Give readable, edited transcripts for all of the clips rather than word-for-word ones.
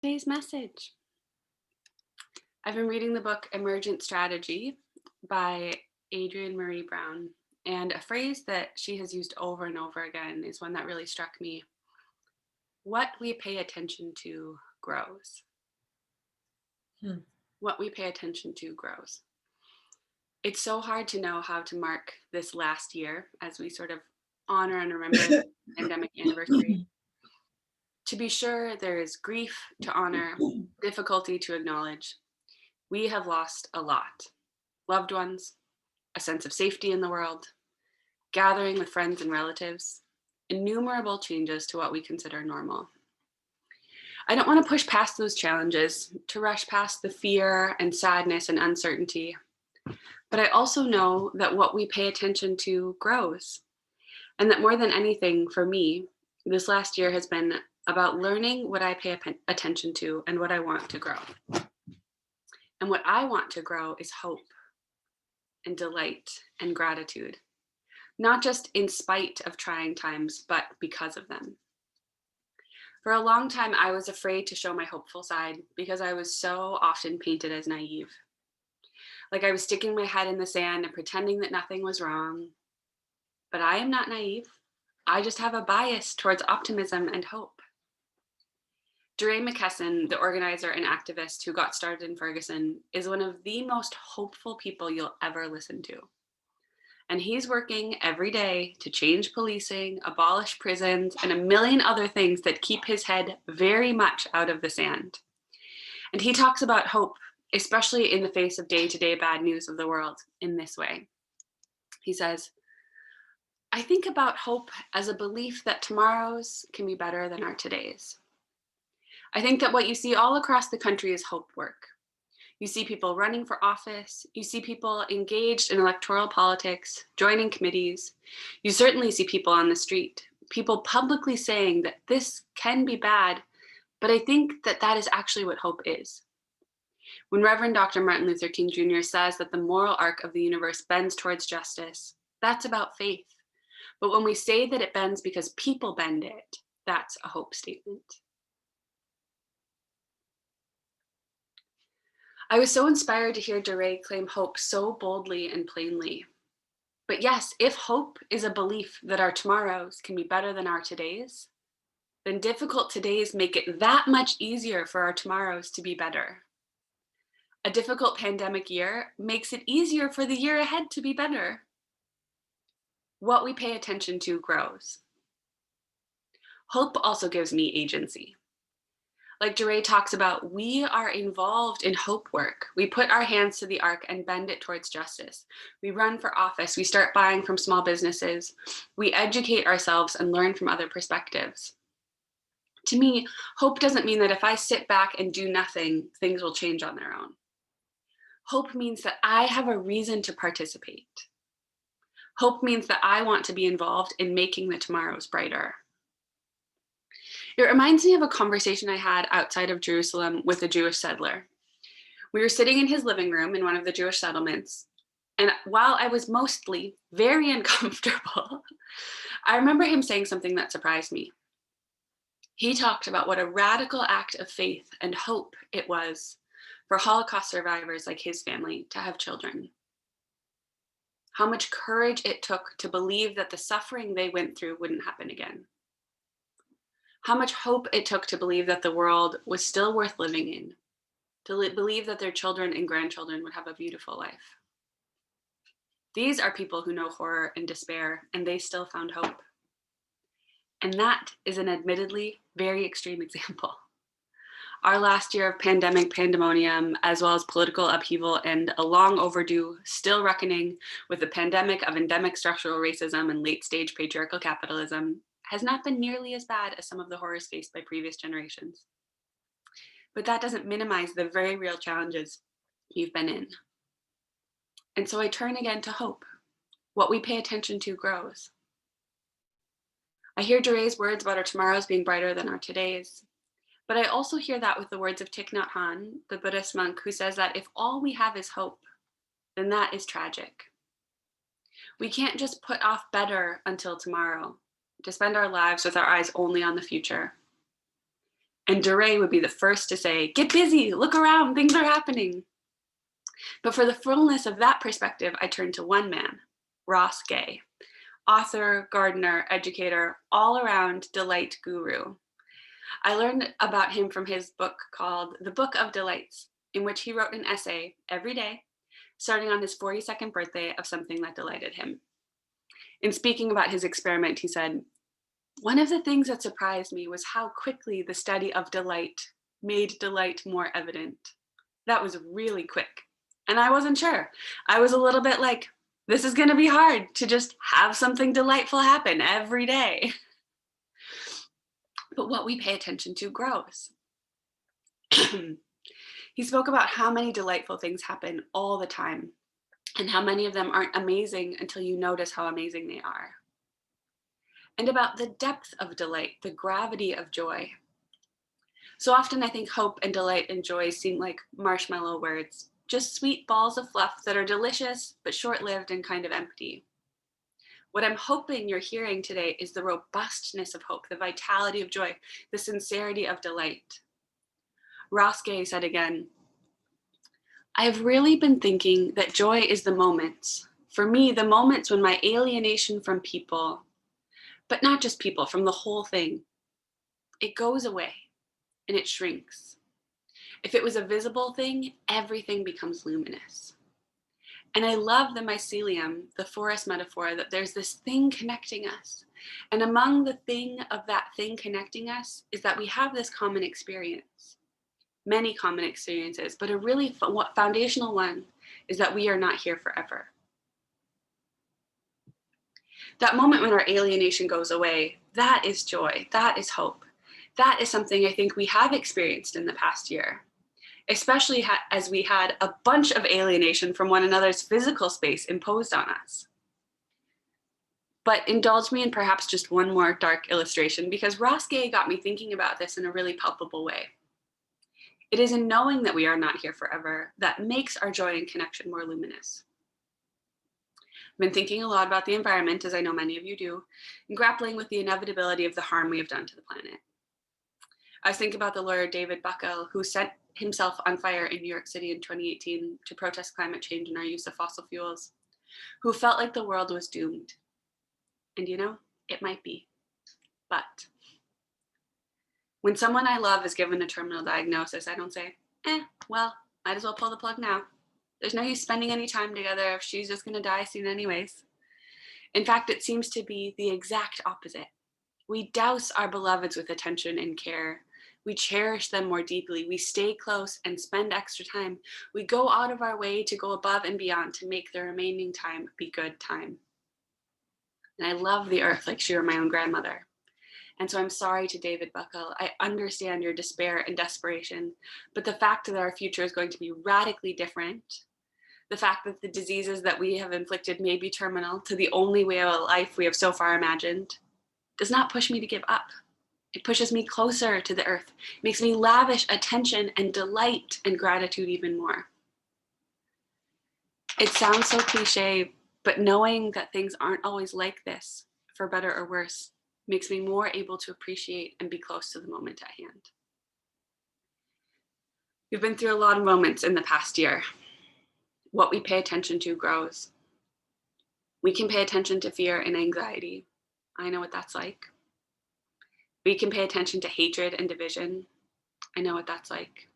Today's message. I've been reading the book Emergent Strategy by Adrienne Marie Brown, and a phrase that she has used over and over again is one that really struck me. What we pay attention to grows. Hmm. What we pay attention to grows. It's so hard to know how to mark this last year as we sort of honor and remember the pandemic anniversary. To be sure, there is grief to honor, difficulty to acknowledge. We have lost a lot. Loved ones, a sense of safety in the world, gathering with friends and relatives, innumerable changes to what we consider normal. I don't want to push past those challenges, to rush past the fear and sadness and uncertainty. But I also know that what we pay attention to grows. And that more than anything, for me, this last year has been about learning what I pay attention to and what I want to grow. And what I want to grow is hope and delight and gratitude, not just in spite of trying times, but because of them. For a long time, I was afraid to show my hopeful side because I was so often painted as naive. Like I was sticking my head in the sand and pretending that nothing was wrong. But I am not naive. I just have a bias towards optimism and hope. Dre McKesson, the organizer and activist who got started in Ferguson, is one of the most hopeful people you'll ever listen to. And he's working every day to change policing, abolish prisons, and a million other things that keep his head very much out of the sand. And he talks about hope, especially in the face of day-to-day bad news of the world, in this way. He says, I think about hope as a belief that tomorrows can be better than our todays. I think that what you see all across the country is hope work. You see people running for office. You see people engaged in electoral politics, joining committees. You certainly see people on the street, people publicly saying that this can be bad, but I think that that is actually what hope is. When Reverend Dr. Martin Luther King Jr. says that the moral arc of the universe bends towards justice, that's about faith. But when we say that it bends because people bend it, that's a hope statement. I was so inspired to hear Dure claim hope so boldly and plainly. But yes, if hope is a belief that our tomorrows can be better than our todays, then difficult todays make it that much easier for our tomorrows to be better. A difficult pandemic year makes it easier for the year ahead to be better. What we pay attention to grows. Hope also gives me agency. Like Dure talks about, we are involved in hope work. We put our hands to the arc and bend it towards justice. We run for office. We start buying from small businesses. We educate ourselves and learn from other perspectives. To me, hope doesn't mean that if I sit back and do nothing, things will change on their own. Hope means that I have a reason to participate. Hope means that I want to be involved in making the tomorrows brighter. It reminds me of a conversation I had outside of Jerusalem with a Jewish settler. We were sitting in his living room in one of the Jewish settlements, and while I was mostly very uncomfortable, I remember him saying something that surprised me. He talked about what a radical act of faith and hope it was for Holocaust survivors like his family to have children. How much courage it took to believe that the suffering they went through wouldn't happen again. How much hope it took to believe that the world was still worth living in, to believe that their children and grandchildren would have a beautiful life. These are people who know horror and despair, and they still found hope. And that is an admittedly very extreme example. Our last year of pandemic pandemonium, as well as political upheaval and a long overdue still reckoning with the pandemic of endemic structural racism and late stage patriarchal capitalism, has not been nearly as bad as some of the horrors faced by previous generations. But that doesn't minimize the very real challenges you've been in. And so I turn again to hope. What we pay attention to grows. I hear Dure's words about our tomorrows being brighter than our todays. But I also hear that with the words of Thich Nhat Hanh, the Buddhist monk who says that if all we have is hope, then that is tragic. We can't just put off better until tomorrow, to spend our lives with our eyes only on the future. And DeRay would be the first to say, get busy, look around, things are happening. But for the fullness of that perspective, I turned to one man, Ross Gay, author, gardener, educator, all around delight guru. I learned about him from his book called The Book of Delights, in which he wrote an essay every day, starting on his 42nd birthday, of something that delighted him. In speaking about his experiment, he said, one of the things that surprised me was how quickly the study of delight made delight more evident. That was really quick. And I wasn't sure. I was a little bit like, this is going to be hard to just have something delightful happen every day. But what we pay attention to grows. He spoke about how many delightful things happen all the time, and how many of them aren't amazing until you notice how amazing they are. And about the depth of delight, the gravity of joy. So often I think hope and delight and joy seem like marshmallow words, just sweet balls of fluff that are delicious, but short-lived and kind of empty. What I'm hoping you're hearing today is the robustness of hope, the vitality of joy, the sincerity of delight. Ross Gay said again, I've really been thinking that joy is the moments, for me, the moments when my alienation from people, but not just people, from the whole thing, it goes away and it shrinks. If it was a visible thing, everything becomes luminous. And I love the mycelium, the forest metaphor, that there's this thing connecting us. And among the thing of that thing connecting us is that we have this common experience, many common experiences, but a really foundational one is that we are not here forever. That moment when our alienation goes away, that is joy, that is hope. That is something I think we have experienced in the past year, especially as we had a bunch of alienation from one another's physical space imposed on us. But indulge me in perhaps just one more dark illustration, because Ross Gay got me thinking about this in a really palpable way. It is in knowing that we are not here forever that makes our joy and connection more luminous. I've been thinking a lot about the environment, as I know many of you do, and grappling with the inevitability of the harm we have done to the planet. I was thinking about the lawyer David Buckle, who set himself on fire in New York City in 2018 to protest climate change and our use of fossil fuels, who felt like the world was doomed. And you know, it might be. But when someone I love is given a terminal diagnosis, I don't say, well, might as well pull the plug now. There's no use spending any time together if she's just going to die soon anyways. In fact, it seems to be the exact opposite. We douse our beloveds with attention and care. We cherish them more deeply. We stay close and spend extra time. We go out of our way to go above and beyond to make the remaining time be good time. And I love the earth like she were my own grandmother. And so I'm sorry to David Buckle. I understand your despair and desperation, but the fact that our future is going to be radically different, the fact that the diseases that we have inflicted may be terminal to the only way of a life we have so far imagined, does not push me to give up. It pushes me closer to the earth, makes me lavish attention and delight and gratitude even more. It sounds so cliche, but knowing that things aren't always like this, for better or worse, makes me more able to appreciate and be close to the moment at hand. We've been through a lot of moments in the past year. What we pay attention to grows. We can pay attention to fear and anxiety. I know what that's like. We can pay attention to hatred and division. I know what that's like.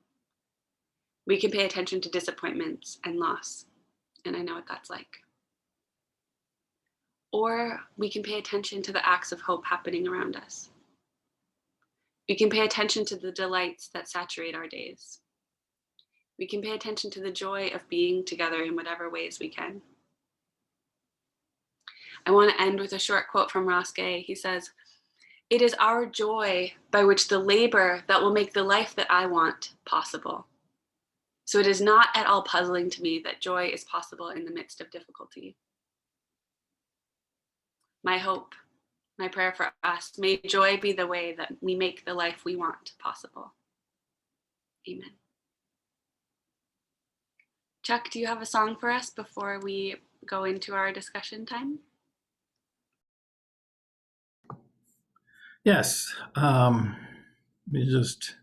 We can pay attention to disappointments and loss, and I know what that's like. Or we can pay attention to the acts of hope happening around us. We can pay attention to the delights that saturate our days. We can pay attention to the joy of being together in whatever ways we can. I want to end with a short quote from Ross Gay. He says, "It is our joy by which the labor that will make the life that I want possible. So it is not at all puzzling to me that joy is possible in the midst of difficulty." My hope, my prayer for us, may joy be the way that we make the life we want possible. Amen. Chuck, do you have a song for us before we go into our discussion time? Yes. Let me just